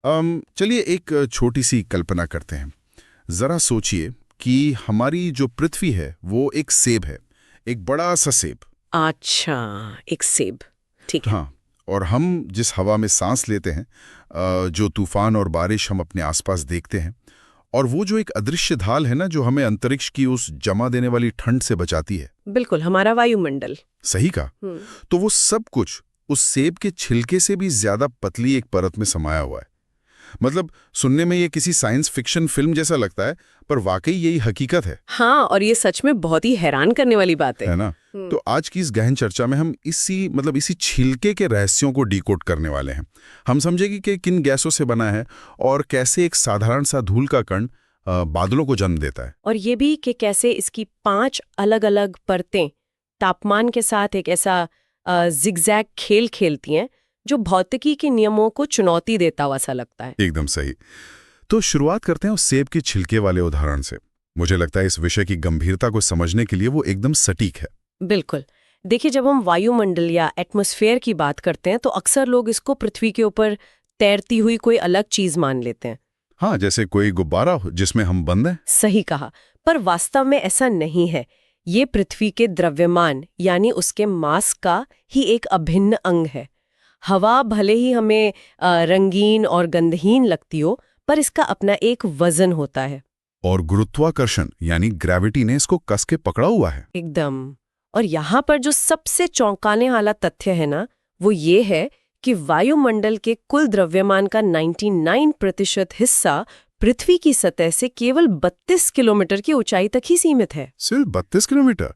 चलिए एक छोटी सी कल्पना करते हैं। जरा सोचिए कि हमारी जो पृथ्वी है वो एक सेब है, एक बड़ा सा सेब। अच्छा, एक सेब। ठीक है। हाँ। और हम जिस हवा में सांस लेते हैं, जो तूफान और बारिश हम अपने आसपास देखते हैं, और वो जो एक अदृश्य ढाल है ना, जो हमें अंतरिक्ष की उस जमा देने वाली ठंड से बचाती है। बिल्कुल, हमारा वायुमंडल। सही कहा। तो वो सब कुछ उस सेब के छिलके से भी ज्यादा पतली एक परत में समाया हुआ है। मतलब सुनने में ये किसी साइंस फिक्शन फिल्म जैसा लगता है, पर वाकई यही हकीकत है। हाँ, और ये सच में बहुत ही हैरान करने वाली बात है। है ना? तो आज की इस गहन चर्चा में हम इसी छिलके के रहस्यों को डिकोड करने वाले हैं। हम समझेंगे कि किन गैसों से बना है और कैसे एक साधारण सा धूल का कण बादलों को जन्म देता है। और ये भी कि कैसे इसकी 5 अलग-अलग परतें तापमान के साथ एक ऐसा जिगजैग खेल खेलती हैं जो भौतिकी के नियमों को चुनौती देता हुआ सा लगता है। एकदम सही। तो शुरुआत करते हैं उस सेब के छिलके वाले उदाहरण से। मुझे लगता है इस विषय की गंभीरता को समझने के लिए वो एकदम सटीक है। बिल्कुल। देखिए, जब हम वायुमंडल या एटमॉस्फेयर की बात करते हैं तो अक्सर लोग इसको पृथ्वी के ऊपर तैरती हुई कोई अलग चीज मान लेते हैं। हाँ, जैसे कोई गुब्बारा हो जिसमें हम बंद हैं। सही कहा। पर वास्तव में ऐसा नहीं है। ये पृथ्वी के द्रव्यमान यानी उसके मास का ही एक अभिन्न अंग है। हवा भले ही हमें रंगीन और गंधहीन लगती हो, पर इसका अपना एक वजन होता है। और गुरुत्वाकर्षण यानी ग्रेविटी ने इसको कस के पकड़ा हुआ है। एकदम। और यहाँ पर जो सबसे चौंकाने वाला तथ्य है ना, वो ये है कि वायुमंडल के कुल द्रव्यमान का 99% हिस्सा पृथ्वी की सतह से केवल 32 किलोमीटर की ऊंचाई तक ही सीमित है। सिर्फ 32 किलोमीटर?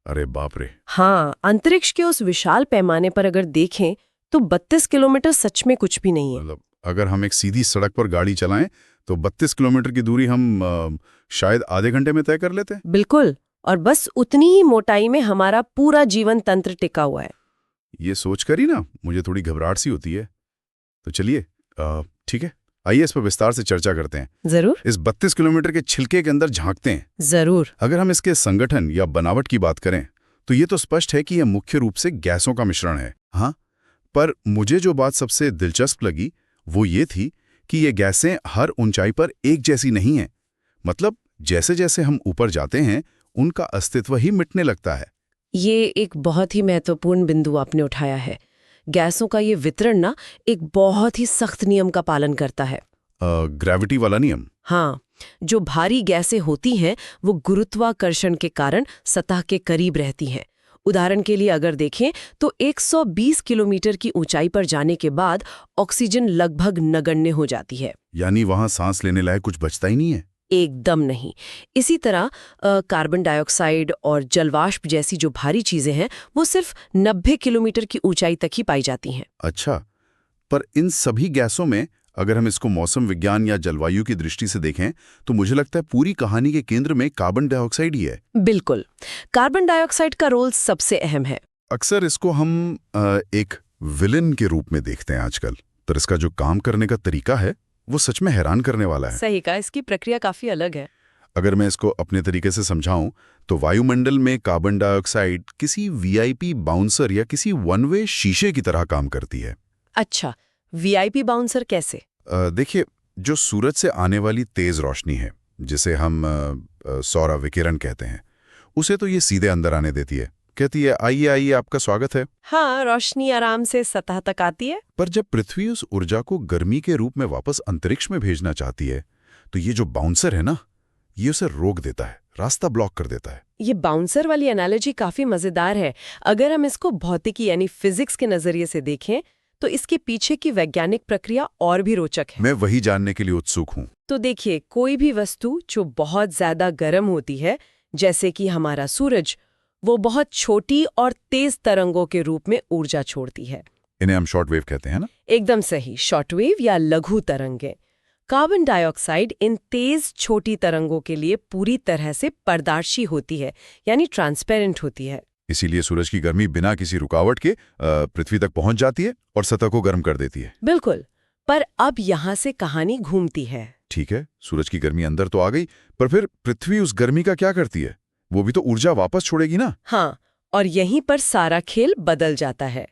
अरे बाप रे। हाँ, अंतरिक्ष के उस विशाल पैमाने पर अगर देखें तो 32 किलोमीटर सच में कुछ भी नहीं है। मतलब अगर हम एक सीधी सड़क पर गाड़ी चलाएं तो 32 किलोमीटर की दूरी हम शायद आधे घंटे में तय कर लेते हैं। बिल्कुल। और बस उतनी ही मोटाई में हमारा पूरा जीवन तंत्र टिका हुआ है। ये सोचकर ही ना मुझे थोड़ी घबराहट सी होती है। तो चलिए, ठीक है, आइए इस पर विस्तार से चर्चा करते हैं। जरूर। इस 32 किलोमीटर के छिलके के अंदर झांकते हैं। जरूर। अगर हम इसके संगठन या बनावट की बात करें तो ये तो स्पष्ट है कि यह मुख्य रूप से गैसों का मिश्रण है। हाँ, पर मुझे जो बात सबसे दिलचस्प लगी वो ये थी कि ये गैसें हर ऊंचाई पर एक जैसी नहीं हैं। मतलब जैसे जैसे हम ऊपर जाते हैं उनका अस्तित्व ही मिटने लगता है। ये एक बहुत ही महत्वपूर्ण बिंदु आपने उठाया है। गैसों का ये वितरण ना एक बहुत ही सख्त नियम का पालन करता है। ग्रेविटी वाला नियम। हाँ, जो भारी गैसें होती हैं वो गुरुत्वाकर्षण के कारण सतह के करीब रहती हैं। उदाहरण के लिए अगर देखें तो 120 किलोमीटर की ऊंचाई पर जाने के बाद ऑक्सीजन लगभग नगण्य हो जाती है। यानी वहां सांस लेने लायक कुछ बचता ही नहीं है। एकदम नहीं। इसी तरह कार्बन डाइऑक्साइड और जलवाष्प जैसी जो भारी चीजें हैं वो सिर्फ 90 किलोमीटर की ऊंचाई तक ही पाई जाती हैं। अच्छा, पर इन सभी गैसों में अगर हम इसको मौसम विज्ञान या जलवायु की दृष्टि से देखें तो मुझे लगता है पूरी कहानी के केंद्र में कार्बन डाइऑक्साइड ही है। बिल्कुल। कार्बन डाइऑक्साइड का रोल सबसे अहम है। अक्सर इसको हम एक विलन के रूप में देखते हैं आजकल, पर इसका जो काम करने का तरीका है वो सच में हैरान करने वाला है। सही कहा, इसकी प्रक्रिया काफी अलग है। अगर मैं इसको अपने तरीके से समझाऊं तो वायुमंडल में कार्बन डाइऑक्साइड किसी वीआईपी बाउंसर या किसी वन वे शीशे की तरह काम करती है। अच्छा, वीआईपी बाउंसर कैसे? देखिए, जो सूरज से आने वाली तेज रोशनी है जिसे हम सौर विकिरण कहते हैं, उसे तो ये सीधे अंदर आने देती है। कहती है आइए आइए, आपका स्वागत है। हाँ, रोशनी आराम से सतह तक आती है। पर जब पृथ्वी उस ऊर्जा को गर्मी के रूप में वापस अंतरिक्ष में भेजना चाहती है तो ये जो बाउंसर है ना, ये उसे रोक देता है, रास्ता ब्लॉक कर देता है। ये बाउंसर वाली एनालॉजी काफी मजेदार है। अगर हम इसको भौतिकी यानी फिजिक्स के नजरिए से देखें तो इसके पीछे की वैज्ञानिक प्रक्रिया और भी रोचक है। मैं वही जानने के लिए उत्सुक हूँ। तो देखिए, कोई भी वस्तु जो बहुत ज्यादा गर्म होती है, जैसे कि हमारा सूरज, वो बहुत छोटी और तेज तरंगों के रूप में ऊर्जा छोड़ती है। इन्हें हम शॉर्टवेव कहते हैं ना? एकदम सही, शॉर्टवेव या लघु तरंगें। कार्बन डाइऑक्साइड इन तेज छोटी तरंगों के लिए पूरी तरह से पारदर्शी होती है, यानी ट्रांसपेरेंट होती है। इसीलिए सूरज की गर्मी बिना किसी रुकावट के पृथ्वी तक पहुंच जाती है और सतह को गर्म कर देती है। बिल्कुल। पर अब यहाँ से कहानी घूमती है। ठीक है, सूरज की गर्मी अंदर तो आ गई, पर फिर पृथ्वी उस गर्मी का क्या करती है? वो भी तो ऊर्जा वापस छोड़ेगी ना? हाँ, और यहीं पर सारा खेल बदल जाता है।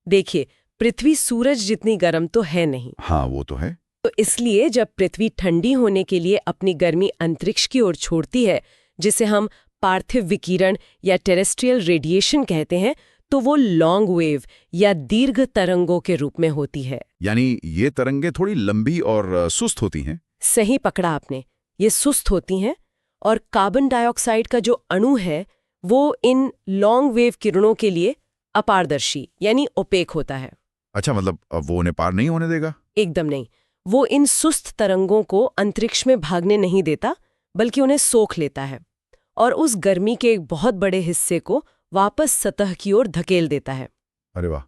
देखिए, पृथ्वी सूरज जितनी गर्म तो है नहीं। हाँ, वो तो है। तो इसलिए जब पृथ्वी ठंडी होने के लिए अपनी गर्मी अंतरिक्ष की ओर छोड़ती है, जिसे हम पार्थिव विकिरण या टेरेस्ट्रियल रेडिएशन कहते हैं, तो वो लॉन्ग वेव या दीर्घ तरंगों के रूप में होती है। यानी ये तरंगे थोड़ी लंबी और सुस्त होती हैं। सही पकड़ा आपने। ये सुस्त होती हैं और कार्बन डाइऑक्साइड का जो अणु है वो इन लॉन्ग वेव किरणों के लिए अपारदर्शी यानी ओपेक होता है। अच्छा, मतलब अब वो उन्हें पार नहीं होने देगा? एकदम नहीं। वो इन सुस्त तरंगों को अंतरिक्ष में भागने नहीं देता, बल्कि उन्हें सोख लेता है और उस गर्मी के एक बहुत बड़े हिस्से को वापस सतह की ओर धकेल देता है। अरे वाह!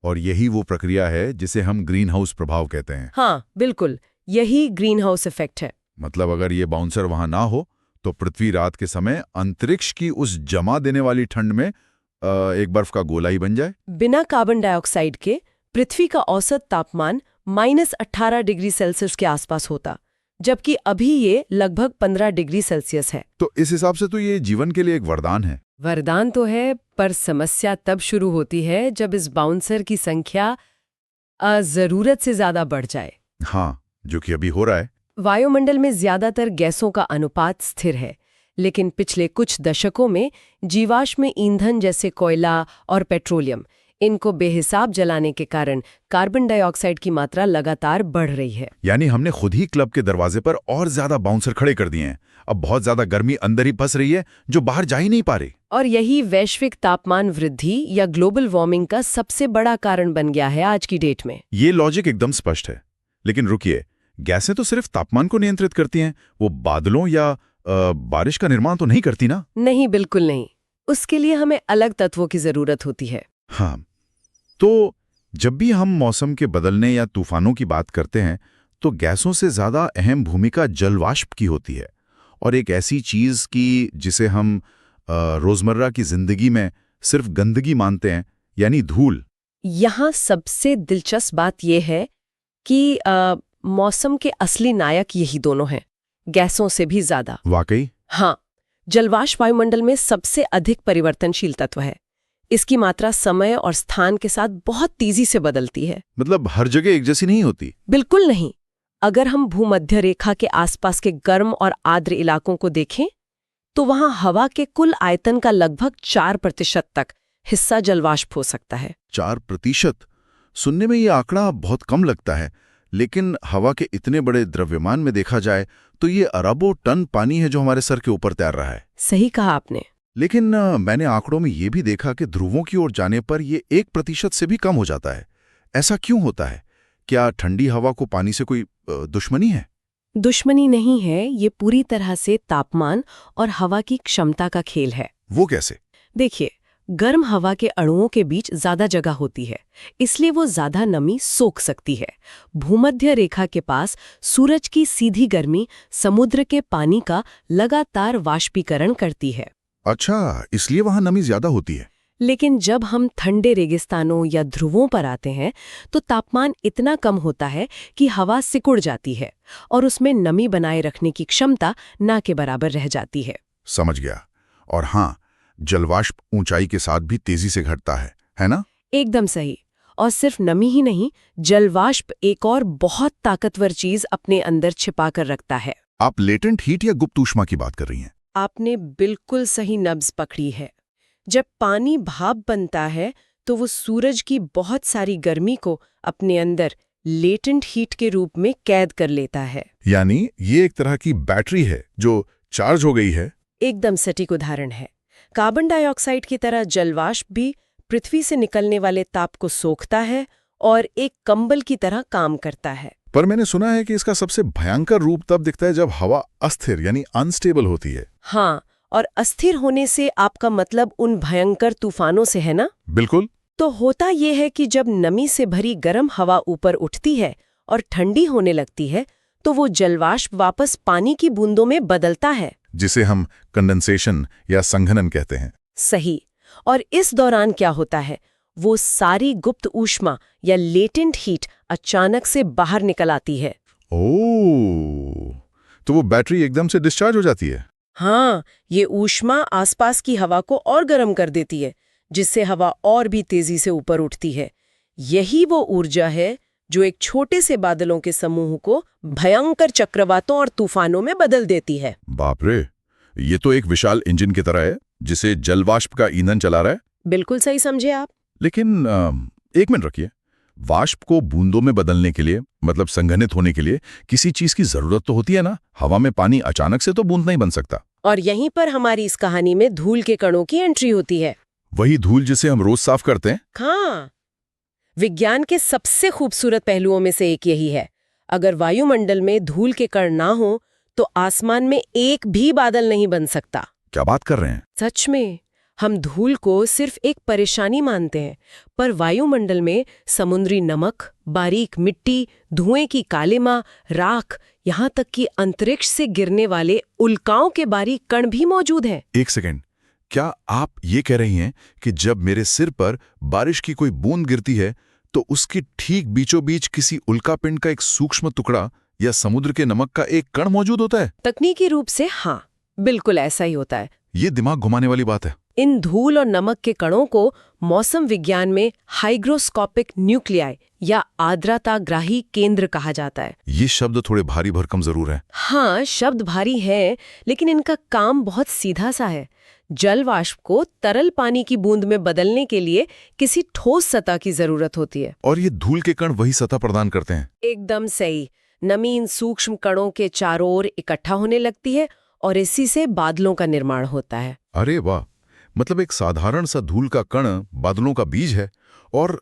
और यही वो प्रक्रिया है जिसे हम ग्रीन हाउस प्रभाव कहते हैं। हाँ, बिल्कुल, यही ग्रीन हाउस इफेक्ट है। मतलब अगर ये बाउंसर वहां ना हो तो पृथ्वी रात के समय अंतरिक्ष की उस जमा देने वाली ठंड में एक बर्फ का गोला ही बन जाए। बिना कार्बन डाइऑक्साइड के पृथ्वी का औसत तापमान -18 डिग्री सेल्सियस के आसपास होता, जबकि अभी ये लगभग 15 डिग्री सेल्सियस है। तो इस हिसाब से तो ये जीवन के लिए एक वरदान है। वरदान तो है, पर समस्या तब शुरू होती है जब इस बाउंसर की संख्या जरूरत से ज्यादा बढ़ जाए। हाँ, जो कि अभी हो रहा है। वायुमंडल में ज्यादातर गैसों का अनुपात स्थिर है, लेकिन पिछले कुछ दशकों में जीवाश्म ईंधन जैसे कोयला और पेट्रोलियम, इनको बेहिसाब जलाने के कारण कार्बन डाइऑक्साइड की मात्रा लगातार बढ़ रही है। यानी हमने खुद ही क्लब के दरवाजे पर और ज्यादा बाउंसर खड़े कर दिए हैं। अब बहुत ज्यादा गर्मी अंदर ही फंस रही है, जो बाहर जा ही नहीं पा रही। और यही वैश्विक तापमान वृद्धि या ग्लोबल वार्मिंग का सबसे बड़ा कारण बन गया है आज की डेट में। ये लॉजिक एकदम स्पष्ट है, लेकिन रुकिए, गैसें तो सिर्फ तापमान को नियंत्रित करती हैं, वो बादलों या बारिश का निर्माण तो नहीं करती ना? नहीं, बिल्कुल नहीं। उसके लिए हमें अलग तत्वों की जरूरत होती है। हाँ, तो जब भी हम मौसम के बदलने या तूफानों की बात करते हैं, तो गैसों से ज्यादा अहम भूमिका जलवाष्प की होती है, और एक ऐसी चीज की जिसे हम रोजमर्रा की जिंदगी में सिर्फ गंदगी मानते हैं, यानी धूल। यहाँ सबसे दिलचस्प बात यह है कि मौसम के असली नायक यही दोनों हैं, गैसों से भी ज्यादा। वाकई? हाँ, जलवाष्प वायुमंडल में सबसे अधिक परिवर्तनशील तत्व है। इसकी मात्रा समय और स्थान के साथ बहुत तेजी से बदलती है। मतलब हर जगह एक जैसी नहीं होती? बिल्कुल नहीं। अगर हम भूमध्य रेखा के आसपास के गर्म और आर्द्र इलाकों को देखें, तो वहां हवा के कुल आयतन का लगभग 4% तक हिस्सा जलवाष्प हो सकता है। 4%? सुनने में ये आंकड़ा बहुत कम लगता है, लेकिन हवा के इतने बड़े द्रव्यमान में देखा जाए तो ये अरबों टन पानी है जो हमारे सर के ऊपर तैर रहा है। सही कहा आपने। लेकिन मैंने आंकड़ों में ये भी देखा कि ध्रुवों की ओर जाने पर ये 1% से भी कम हो जाता है। ऐसा क्यों होता है? क्या ठंडी हवा को पानी से कोई दुश्मनी है? दुश्मनी नहीं है, ये पूरी तरह से तापमान और हवा की क्षमता का खेल है। वो कैसे? देखिए, गर्म हवा के अणुओं के बीच ज्यादा जगह होती है, इसलिए वो ज्यादा नमी सोख सकती है। भूमध्य रेखा के पास सूरज की सीधी गर्मी समुद्र के पानी का लगातार वाष्पीकरण करती है। अच्छा, इसलिए वहां नमी ज्यादा होती है। लेकिन जब हम ठंडे रेगिस्तानों या ध्रुवों पर आते हैं, तो तापमान इतना कम होता है कि हवा सिकुड़ जाती है और उसमें नमी बनाए रखने की क्षमता ना के बराबर रह जाती है। समझ गया। और हाँ, जलवाष्प ऊंचाई के साथ भी तेजी से घटता है ना? एकदम सही। और सिर्फ नमी ही नहीं, जलवाष्प एक और बहुत ताकतवर चीज अपने अंदर छिपा कर रखता है। आप लेटेंट हीट या गुप्त ऊष्मा की बात कर रही हैं? आपने बिल्कुल सही नब्ज पकड़ी है। जब पानी भाप बनता है, तो वो सूरज की बहुत सारी गर्मी को अपने अंदर लेटेंट हीट के रूप में कैद कर लेता है। यानी ये एक तरह की बैटरी है जो चार्ज हो गई है। एकदम सटीक उदाहरण है। कार्बन डाइऑक्साइड की तरह जलवाष्प भी पृथ्वी से निकलने वाले ताप को सोखता है और एक कंबल की तरह काम करता है। पर मैंने सुना है कि इसका सबसे भयंकर रूप तब दिखता है जब हवा अस्थिर यानी अनस्टेबल होती है। हाँ, और अस्थिर होने से आपका मतलब उन भयंकर तूफानों से है ना? बिल्कुल। तो होता यह है कि जब नमी से भरी गर्म हवा ऊपर उठती है और ठंडी होने लगती है, तो वो जलवाष्प वापस पानी की बूंदों में बदलता है, जिसे हम कंडेंसेशन या संघनन कहते हैं। सही। और इस दौरान क्या होता है, वो सारी गुप्त ऊष्मा या लेटेंट हीट अचानक से बाहर निकल आती है। ओह, तो वो बैटरी एकदम से डिस्चार्ज हो जाती है। हाँ, ये ऊष्मा आसपास की हवा को और गर्म कर देती है, जिससे हवा और भी तेजी से ऊपर उठती है। यही वो ऊर्जा है जो एक छोटे से बादलों के समूह को भयंकर चक्रवातों और तूफानों में बदल देती है। बाप रे, ये तो एक विशाल इंजन की तरह है जिसे जलवाष्प का ईंधन चला रहा है। बिल्कुल सही समझे आप। लेकिन एक मिनट रखिए, वाष्प को बूंदों में बदलने के लिए, मतलब संघनित होने के लिए किसी चीज की जरूरत तो होती है ना। हवा में पानी अचानक से तो बूंद नहीं बन सकता। और यहीं पर हमारी इस कहानी में धूल के कणों की एंट्री होती है। वही धूल जिसे हम रोज साफ करते हैं। हाँ, विज्ञान के सबसे खूबसूरत पहलुओं में से एक यही है। अगर वायुमंडल में धूल के कण ना हो तो आसमान में एक भी बादल नहीं बन सकता। क्या बात कर रहे हैं? सच में, हम धूल को सिर्फ एक परेशानी मानते हैं, पर वायुमंडल में समुद्री नमक, बारीक मिट्टी, धुएं की कालिमा, राख, यहाँ तक कि अंतरिक्ष से गिरने वाले उल्काओं के बारीक कण भी मौजूद हैं। एक सेकेंड, क्या आप ये कह रही हैं कि जब मेरे सिर पर बारिश की कोई बूंद गिरती है तो उसकी ठीक बीचों बीच किसी उल्कापिंड का एक सूक्ष्म टुकड़ा या समुद्र के नमक का एक कण मौजूद होता है? तकनीकी रूप से हाँ, बिल्कुल ऐसा ही होता है। ये दिमाग घुमाने वाली बात है। इन धूल और नमक के कणों को मौसम विज्ञान में हाइग्रोस्कोपिक न्यूक्लियाई या आर्द्रताग्राही केंद्र कहा जाता है। ये शब्द थोड़े भारी भरकम जरूर है। हाँ, शब्द भारी है, लेकिन इनका काम बहुत सीधा सा है। जल वाष्प को तरल पानी की बूंद में बदलने के लिए किसी ठोस सतह की जरूरत होती है। और ये धूल के कण वही सतह प्रदान करते हैं। एकदम सही। नमी इन सूक्ष्म कणों के चारों ओर इकट्ठा होने लगती है और इसी से बादलों का निर्माण होता है। अरे वाह, मतलब एक साधारण सा धूल का कण बादलों का बीज है। और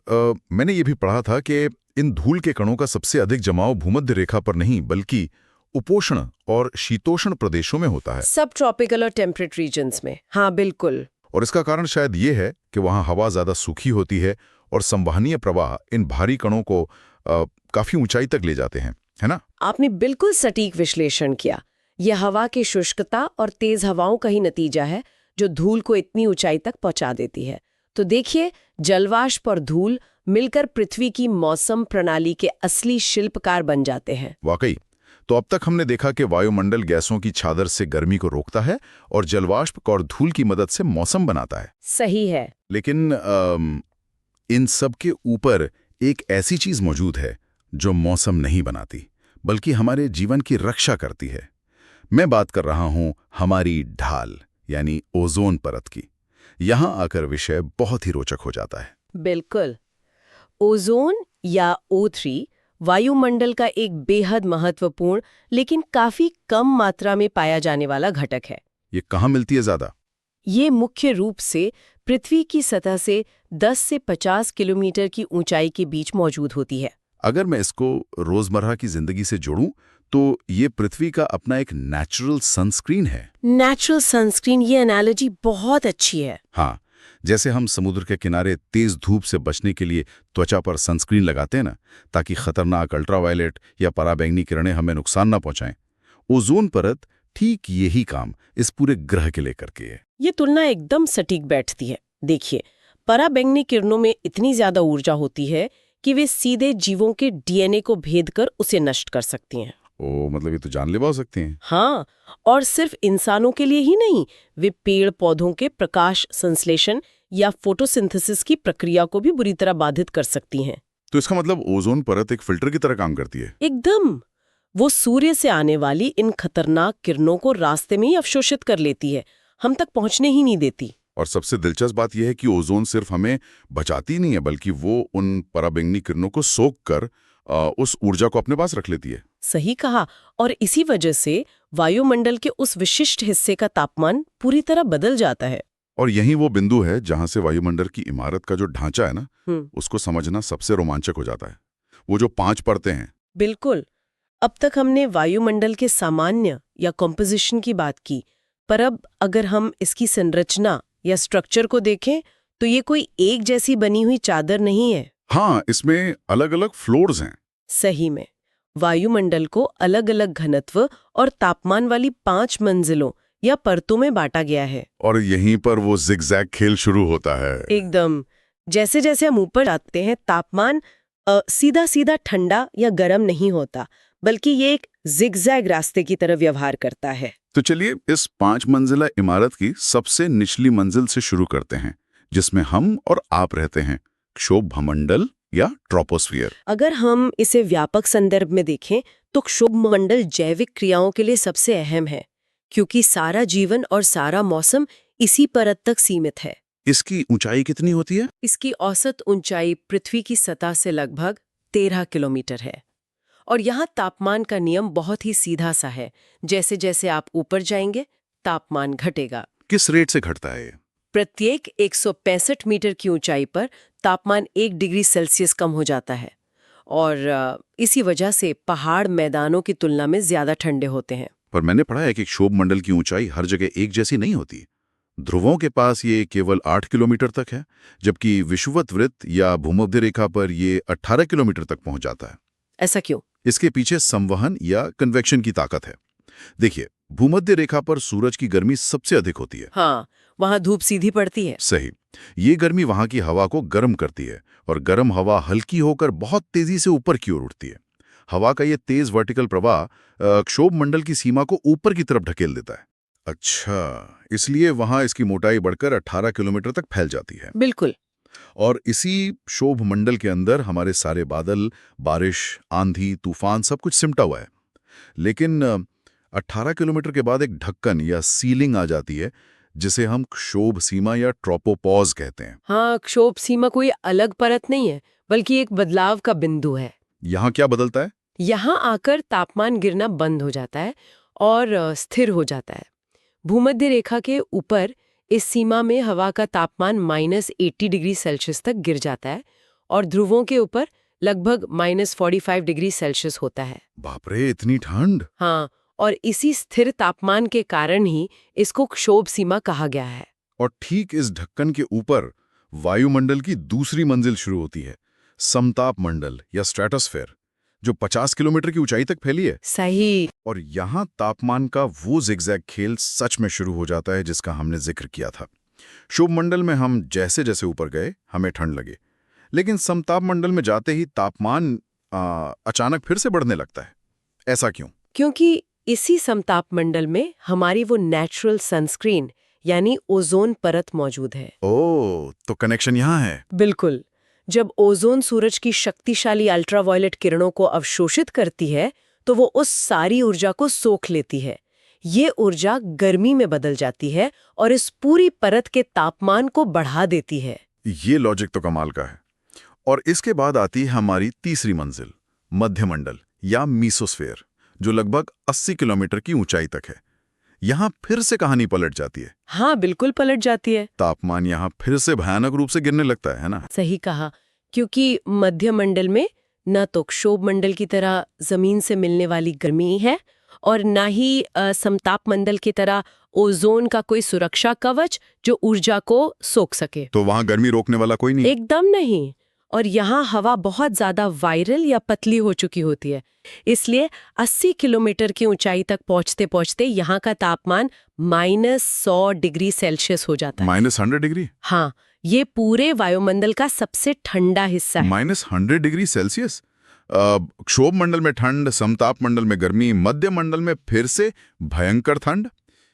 मैंने ये भी पढ़ा था कि इन धूल के कणों का सबसे अधिक जमाव भूमध्य रेखा पर नहीं बल्कि उपोष्ण और शीतोष्ण प्रदेशों में होता है। सब ट्रॉपिकल और टेम्परेट रीजन्स में। हाँ बिल्कुल। और इसका कारण शायद ये है कि वहाँ हवा ज्यादा सूखी होती है और संवहनीय प्रवाह इन भारी कणों को काफी ऊंचाई तक ले जाते हैं, है ना? आपने बिल्कुल सटीक विश्लेषण किया। यह हवा की शुष्कता और तेज हवाओं का ही नतीजा है जो धूल को इतनी ऊंचाई तक पहुंचा देती है। तो देखिए, जलवाष्प और धूल मिलकर पृथ्वी की मौसम प्रणाली के असली शिल्पकार बन जाते हैं। वाकई। तो अब तक हमने देखा कि वायुमंडल गैसों की चादर से गर्मी को रोकता है और जलवाष्प और धूल की मदद से मौसम बनाता है। सही है। लेकिन इन सब के ऊपर एक ऐसी चीज मौजूद है जो मौसम नहीं बनाती बल्कि हमारे जीवन की रक्षा करती है। मैं बात कर रहा हूं हमारी ढाल यानी ओजोन परत की। यहां आकर विषय बहुत ही रोचक हो जाता है। बिल्कुल। ओजोन या O3 वायुमंडल का एक बेहद महत्वपूर्ण लेकिन काफी कम मात्रा में पाया जाने वाला घटक है। ये कहाँ मिलती है ज्यादा? ये मुख्य रूप से पृथ्वी की सतह से 10 से 50 किलोमीटर की ऊंचाई के बीच मौजूद होती है। अगर मैं इसको रोजमर्रा की जिंदगी से जोड़ूं तो ये पृथ्वी का अपना एक नेचुरल सनस्क्रीन है। नेचुरल सनस्क्रीन, ये एनालॉजी बहुत अच्छी है। हाँ, जैसे हम समुद्र के किनारे तेज धूप से बचने के लिए त्वचा पर सनस्क्रीन लगाते हैं ना, ताकि खतरनाक अल्ट्रावायलेट या पराबैंगनी किरणें हमें नुकसान ना पहुंचाएं। ओजोन परत ठीक यही काम इस पूरे ग्रह के लिए करके है। ये तुलना एकदम सटीक बैठती है। देखिए, पराबैंगनी किरणों में इतनी ज्यादा ऊर्जा होती है कि वे सीधे जीवों के डीएनए को भेद कर उसे नष्ट कर सकती हैं। ओ, मतलब ये तो जानलेवा हो सकती हैं। हाँ, और सिर्फ इंसानों के लिए ही नहीं, वे पेड़ पौधों के प्रकाश संश्लेषण या फोटोसिंथेसिस की प्रक्रिया को भी बुरी तरह बाधित कर सकती हैं। तो इसका मतलब ओजोन परत एक फिल्टर की तरह काम करती है। एकदम। वो सूर्य से आने वाली इन खतरनाक किरणों को रास्ते में ही अवशोषित कर लेती है, हम तक पहुंचने ही नहीं देती। और सबसे दिलचस्प बात यह है कि ओजोन सिर्फ हमें बचाती नहीं है बल्कि वो उन पराबैंगनी किरणों को सोख कर उस ऊर्जा को अपने पास रख लेती है। सही कहा। और इसी वजह से वायुमंडल के उस विशिष्ट हिस्से का तापमान पूरी तरह बदल जाता है। और यही वो बिंदु है जहां से वायुमंडल की इमारत का जो ढांचा है ना, उसको समझना सबसे रोमांचक हो जाता है। वो जो 5 परतें हैं। बिल्कुल। अब तक हमने वायुमंडल के सामान्य या कॉम्पोजिशन की बात की, पर अब अगर हम इसकी संरचना या स्ट्रक्चर को देखें तो ये कोई एक जैसी बनी हुई चादर नहीं है। हाँ, इसमें अलग अलग फ्लोर्स हैं। सही में, वायुमंडल को अलग अलग घनत्व और तापमान वाली 5 मंजिलों या परतों में बांटा गया है। और यहीं पर वो जिगजैग खेल शुरू होता है। एकदम। जैसे जैसे हम ऊपर जाते हैं, तापमान सीधा सीधा ठंडा या गर्म नहीं होता, बल्कि ये एक जिगजैग रास्ते की तरह व्यवहार करता है। तो चलिए इस 5 मंजिला इमारत की सबसे निचली मंजिल से शुरू करते हैं, जिसमें हम और आप रहते हैं, क्षोभमंडल या ट्रोपोस्फियर? अगर हम इसे व्यापक संदर्भ में देखें तो क्षोभमंडल जैविक क्रियाओं के लिए सबसे अहम है, क्योंकि सारा जीवन और सारा मौसम इसी परत तक सीमित है। इसकी ऊंचाई कितनी होती है? इसकी औसत ऊंचाई पृथ्वी की सतह से लगभग 13 किलोमीटर है। और यहाँ तापमान का नियम बहुत ही सीधा सा है, जैसे जैसे आप ऊपर जाएंगे तापमान घटेगा। किस रेट से घटता है ये? प्रत्येक 165 मीटर की ऊंचाई पर तापमान 1 डिग्री सेल्सियस कम हो जाता है, और इसी वजह से पहाड़ मैदानों की तुलना में ज्यादा ठंडे होते हैं। पर मैंने पढ़ा है कि क्षोभमंडल की ऊंचाई हर जगह एक जैसी नहीं होती। ध्रुवों के पास ये केवल 8 किलोमीटर तक है, जबकि विषुवत वृत्त या भूमध्य रेखा पर ये 18 किलोमीटर तक पहुंच जाता है। ऐसा क्यों? इसके पीछे संवहन या कन्वेक्शन की ताकत है। देखिए, भूमध्य रेखा पर सूरज की गर्मी सबसे अधिक होती है। हाँ, वहाँ धूप सीधी पड़ती है। सही। ये गर्मी वहां की हवा को गर्म करती है और गर्म हवा हल्की होकर बहुत तेजी से ऊपर की ओर उठती है। हवा का ये तेज वर्टिकल प्रवाह क्षोभमंडल की सीमा को ऊपर की तरफ ढकेल देता है। अच्छा, इसलिए वहां इसकी मोटाई बढ़कर 18 किलोमीटर तक फैल जाती है। बिल्कुल। और इसी क्षोभमंडल के अंदर हमारे सारे बादल, बारिश, आंधी, तूफान सब कुछ सिमटा हुआ है। लेकिन 18 किलोमीटर के बाद एक ढक्कन या सीलिंग आ जाती है, जिसे हम क्षोभ सीमा या ट्रोपोपॉज कहते हैं। हाँ, क्षोभ सीमा कोई अलग परत नहीं है, बल्कि एक बदलाव का बिंदु है। यहाँ क्या बदलता है? यहाँ आकर तापमान गिरना बंद हो जाता है और स्थिर हो जाता है। भूमध्य रेखा के ऊपर इस सीमा में हवा का तापमान -80 डिग्री सेल्सियस तक गिर जाता है और ध्रुवों के ऊपर लगभग -45 डिग्री सेल्सियस होता है। बाप रे, इतनी ठंड! हाँ, और इसी स्थिर तापमान के कारण ही इसको क्षोभ सीमा कहा गया है। और ठीक इस ढक्कन के ऊपर वायुमंडल की दूसरी मंजिल शुरू होती है, समताप मंडल या स्ट्रेटोस्फेयर, जो 50 किलोमीटर की ऊंचाई तक फैली है। सही। और यहाँ तापमान का वो जिगजैग खेल सच में शुरू हो जाता है जिसका हमने जिक्र किया था। क्षोभमंडल में हम जैसे जैसे ऊपर गए हमें ठंड लगे, लेकिन समताप मंडल में जाते ही तापमान अचानक फिर से बढ़ने लगता है। ऐसा क्यों? क्योंकि इसी समताप मंडल में हमारी वो नेचुरल सनस्क्रीन यानी ओजोन परत मौजूद है। ओह, तो कनेक्शन यहाँ है। बिल्कुल। जब ओजोन सूरज की शक्तिशाली अल्ट्रावायलेट किरणों को अवशोषित करती है तो वो उस सारी ऊर्जा को सोख लेती है। ये ऊर्जा गर्मी में बदल जाती है और इस पूरी परत के तापमान को बढ़ा देती है। ये लॉजिक तो कमाल का है। और इसके बाद आती है हमारी तीसरी मंजिल, मध्यमंडल या मीसोस्फेयर, जो लगभग 80 किलोमीटर की ऊंचाई तक है। यहाँ फिर से कहानी पलट जाती है। हाँ, बिल्कुल पलट जाती है। तापमान यहाँ फिर से भयानक रूप से गिरने लगता है ना? सही कहा, क्योंकि मध्यमंडल में न तो क्षोभमंडल की तरह जमीन से मिलने वाली गर्मी है और न ही समताप मंडल की तरह ओजोन का कोई सुरक्षा कवच जो ऊर्जा को सोख सके। तो वहां गर्मी रोकने वाला कोई नहीं? एकदम नहीं। और यहाँ हवा बहुत ज्यादा वायरल या पतली हो चुकी होती है, इसलिए 80 किलोमीटर की ऊंचाई तक पहुंचते पहुंचते यहाँ का तापमान -100 डिग्री सेल्सियस हो जाता है। -100 डिग्री? हाँ, ये पूरे वायुमंडल का सबसे ठंडा हिस्सा है। -100 डिग्री सेल्सियस? क्षोभ मंडल में ठंड, समताप मंडल में गर्मी, मध्य मंडल में फिर से भयंकर ठंड।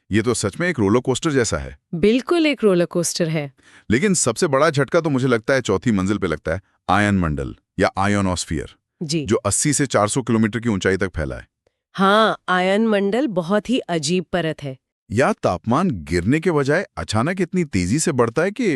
ये तो सच में एक रोलर कोस्टर जैसा है। बिल्कुल एक रोलर कोस्टर है। लेकिन सबसे बड़ा झटका तो मुझे लगता है चौथी मंजिल पे लगता है, आयन मंडल या आयोनोस्फीयर, जी, जो 80 से 400 किलोमीटर की ऊंचाई तक फैला है। हाँ, आयन मंडल बहुत ही अजीब परत है। या तापमान गिरने के बजाय अचानक इतनी तेजी से बढ़ता है कि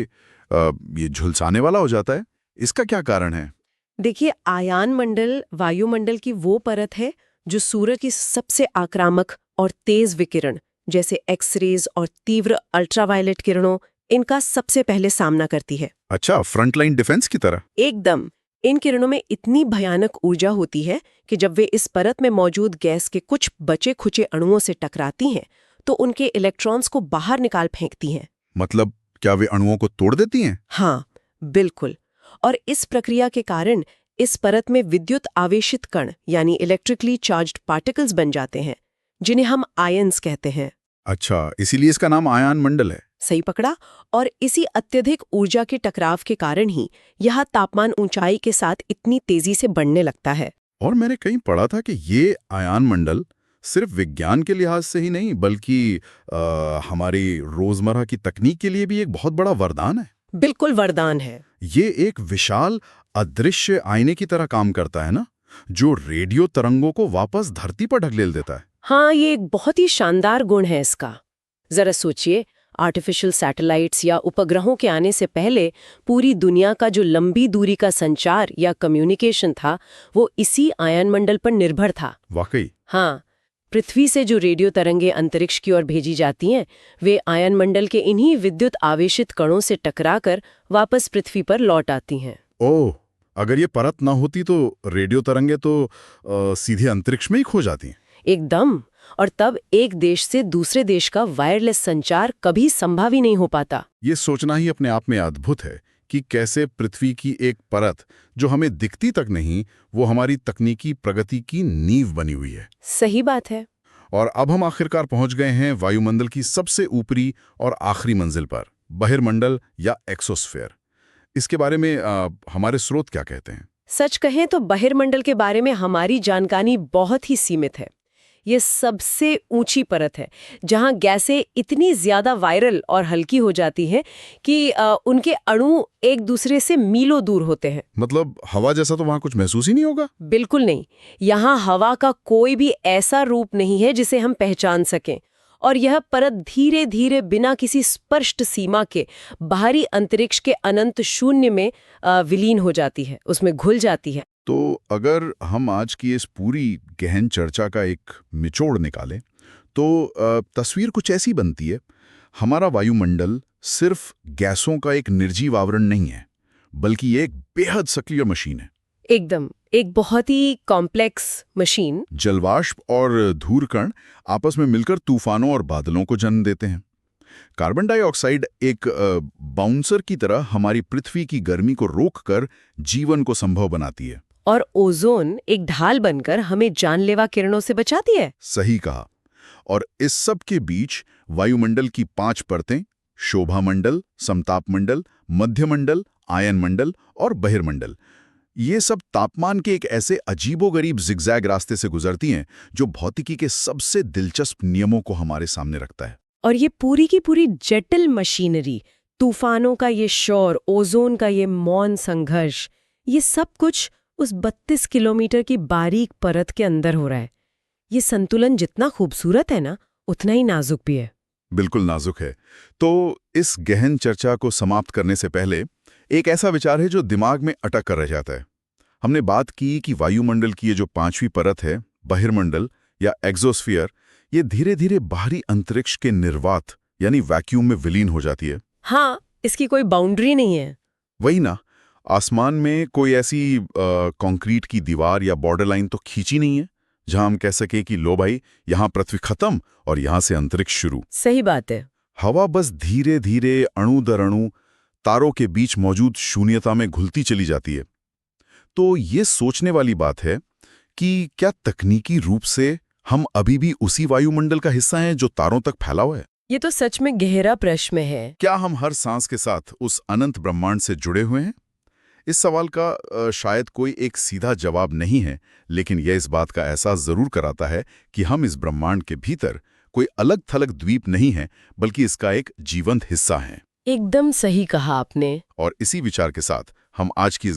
ये झुलसाने वाला हो जाता है। इसका क्या कारण है? देखिए, आयन मंडल वायुमंडल की वो परत है जो सूरज की सबसे आक्रामक और तेज विकिरण जैसे एक्सरेज और तीव्र अल्ट्रावायलेट किरणों इनका सबसे पहले सामना करती है। अच्छा, फ्रंटलाइन डिफेंस की तरह? एकदम। इन किरणों में इतनी भयानक ऊर्जा होती है कि जब वे इस परत में मौजूद गैस के कुछ बचे खुचे अणुओं से टकराती हैं तो उनके इलेक्ट्रॉन्स को बाहर निकाल फेंकती हैं। मतलब क्या वे अणुओं को तोड़ देती हैं? हाँ, बिल्कुल। और इस प्रक्रिया के कारण इस परत में विद्युत आवेशित कण यानी इलेक्ट्रिकली चार्ज्ड पार्टिकल्स बन जाते हैं, जिन्हें हम आयन्स कहते हैं। अच्छा, इसीलिए इसका नाम आयन मंडल है। सही पकड़ा। और इसी अत्यधिक ऊर्जा के टकराव के कारण ही यह तापमान ऊंचाई के साथ इतनी तेजी से बढ़ने लगता है। और मैंने कहीं पढ़ा था कि ये आयन मंडल सिर्फ विज्ञान के लिहाज से ही नहीं बल्कि हमारी रोजमर्रा की तकनीक के लिए भी एक बहुत बड़ा वरदान है। बिल्कुल वरदान है। ये एक विशाल अदृश्य आईने की तरह काम करता है ना, जो रेडियो तरंगों को वापस धरती पर ढकेल देता है। हाँ, ये एक बहुत ही शानदार गुण है इसका। जरा सोचिए, आर्टिफिशियल सैटेलाइट्स या उपग्रहों के आने से पहले पूरी दुनिया का जो लंबी दूरी का संचार या कम्युनिकेशन था, वो इसी आयनमंडल पर निर्भर था। वाकई। हाँ, पृथ्वी से जो रेडियो तरंगें अंतरिक्ष की ओर भेजी जाती हैं, वे आयनमंडल के इन्हीं विद्युत आवेशित कणों से टकराकर वापस पृथ्वी पर लौट आती हैं। ओह, अगर ये परत ना होती तो रेडियो तरंगे तो सीधे अंतरिक्ष में ही खो जाती। एकदम। और तब एक देश से दूसरे देश का वायरलेस संचार कभी संभव ही नहीं हो पाता। ये सोचना ही अपने आप में अद्भुत है कि कैसे पृथ्वी की एक परत जो हमें दिखती तक नहीं, वो हमारी तकनीकी प्रगति की नींव बनी हुई है। सही बात है। और अब हम आखिरकार पहुंच गए हैं वायुमंडल की सबसे ऊपरी और आखिरी मंजिल पर, बहिर्मंडल या एक्सोस्फेयर। इसके बारे में हमारे स्रोत क्या कहते हैं? सच कहें तो बहिर्मंडल के बारे में हमारी जानकारी बहुत ही सीमित है। ये सबसे ऊंची परत है जहां गैसें इतनी ज्यादा वायरल और हल्की हो जाती हैं कि उनके अणु एक दूसरे से मीलों दूर होते हैं। मतलब हवा जैसा तो वहां कुछ महसूस ही नहीं होगा? बिल्कुल नहीं। यहाँ हवा का कोई भी ऐसा रूप नहीं है जिसे हम पहचान सकें, और यह परत धीरे धीरे बिना किसी स्पष्ट सीमा के बाहरी अंतरिक्ष के अनंत शून्य में विलीन हो जाती है, उसमें घुल जाती है। तो अगर हम आज की इस पूरी गहन चर्चा का एक निचोड़ निकालें तो तस्वीर कुछ ऐसी बनती है। हमारा वायुमंडल सिर्फ गैसों का एक निर्जीव आवरण नहीं है, बल्कि ये एक बेहद सक्रिय मशीन है। एकदम, एक बहुत ही कॉम्प्लेक्स मशीन। जलवाष्प और धूलकण आपस में मिलकर तूफानों और बादलों को जन्म देते हैं। कार्बन डाइऑक्साइड एक बाउंसर की तरह हमारी पृथ्वी की गर्मी को रोककर जीवन को संभव बनाती है। और ओजोन एक ढाल बनकर हमें जानलेवा किरणों से बचाती है। सही कहा। और इस सब के बीच वायुमंडल की 5 परतें, शोभामंडल, समतापमंडल, मध्यमंडल, आयनमंडल और बहिर्मंडल, ये सब तापमान के एक ऐसे अजीबोगरीब जिगजैग रास्ते से गुजरती हैं जो भौतिकी के सबसे दिलचस्प नियमों को हमारे सामने रखता है। और ये पूरी की पूरी जटिल मशीनरी, तूफानों का ये शोर, ओजोन का ये मौन संघर्ष, ये सब कुछ उस 32 किलोमीटर की बारीक परत के अंदर हो रहा है। ये संतुलन जितना खूबसूरत है ना, उतना ही नाजुक भी है। बिल्कुल नाजुक है। तो इस गहन चर्चा को समाप्त करने से पहले एक ऐसा विचार है जो दिमाग में अटक कर रह जाता है। हमने बात की कि वायुमंडल की ये जो 5वीं परत है, बहिर्मंडल या एक्सोस्फीयर, ये धीरे धीरे बाहरी अंतरिक्ष के निर्वात यानी वैक्यूम में विलीन हो जाती है। हाँ, इसकी कोई बाउंड्री नहीं है। वही ना, आसमान में कोई ऐसी कंक्रीट की दीवार या बॉर्डर लाइन तो खींची नहीं है जहां हम कह सके कि लो भाई, यहां पृथ्वी खत्म और यहां से अंतरिक्ष शुरू। सही बात है। हवा बस धीरे धीरे अणु दर अणु तारों के बीच मौजूद शून्यता में घुलती चली जाती है। तो ये सोचने वाली बात है कि क्या तकनीकी रूप से हम अभी भी उसी वायुमंडल का हिस्सा हैं जो तारों तक फैला हुआ है? ये तो सच में गहरा प्रश्न है। क्या हम हर सांस के साथ उस अनंत ब्रह्मांड से जुड़े हुए हैं? इस सवाल का शायद कोई एक सीधा जवाब नहीं है, लेकिन यह इस बात का एहसास जरूर कराता है कि हम इस ब्रह्मांड के भीतर कोई अलग थलग द्वीप नहीं है, बल्कि इसका एक जीवंत हिस्सा हैं। एकदम सही कहा आपने। और इसी विचार के साथ हम आज की